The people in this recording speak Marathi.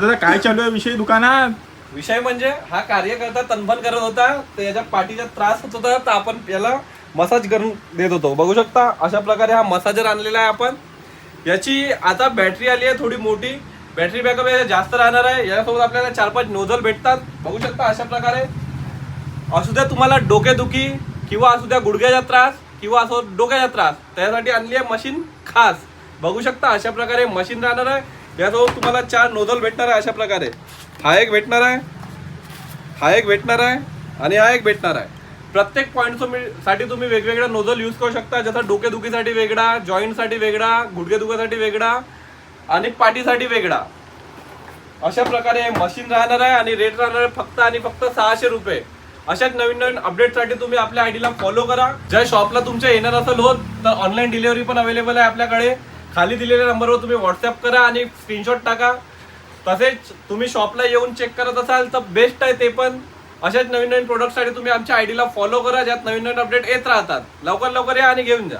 दादा काय चालू आहे विषय दुकानात? विषय म्हणजे हा कार्यकर्ता तनफन करत होता, तर याच्या पाठीचा त्रास होत होता, तर आपण याला मसाज करून देत होतो. बघू शकता अशा प्रकारे हा मसाजर आणलेला आहे आपण. याची आता बॅटरी आली आहे थोडी मोठी, बॅटरी बॅकअप जास्त राहणार आहे. यासोबत आपल्याला 4-5 नोझल भेटतात. बघू शकता अशा प्रकारे. असू द्या तुम्हाला डोकेदुखी किंवा असू द्या गुडघ्याचा त्रास किंवा असो डोक्याचा त्रास, त्यासाठी आणली आहे मशीन खास. बघू शकता अशा प्रकारे मशीन राहणार आहे. यासोबत तुम्हाला 4 नोझल भेटणार आहे अशा प्रकारे. हा एक भेटणार आहे, हा एक भेटणार आहे आणि हा एक भेटणार आहे. प्रत्येक पॉईंट साठी तुम्ही वेगवेगळा नोझल यूज करू शकता. जसं डोकेदुखीसाठी वेगळा, जॉईंटसाठी वेगळा, गुडघेदुखीसाठी वेगळा आणि पाठीसाठी वेगळा. अशा प्रकारे मशीन राहणार आहे आणि रेट राहणार आहे फक्त आणि फक्त 600 रुपये. अशाच नवीन नवीन अपडेटसाठी तुम्ही आपल्या आयडीला फॉलो करा. ज्या शॉपला तुमच्या येणार असेल होत तर ऑनलाईन डिलिव्हरी पण अवेलेबल आहे आपल्याकडे. खाली दिलेल्या नंबरवर तुम्ही व्हॉट्सअप करा आणि स्क्रीनशॉट टाका. तसेच तुम्ही शॉपला येऊन चेक करत असाल तर बेस्ट आहे ते पण. अशाच नवीन नवीन प्रोडक्टसाठी तुम्ही आमच्या आयडीला फॉलो करा, ज्यात नवीन नवीन अपडेट येत राहतात. लवकर लवकर या आणि घेऊन जा.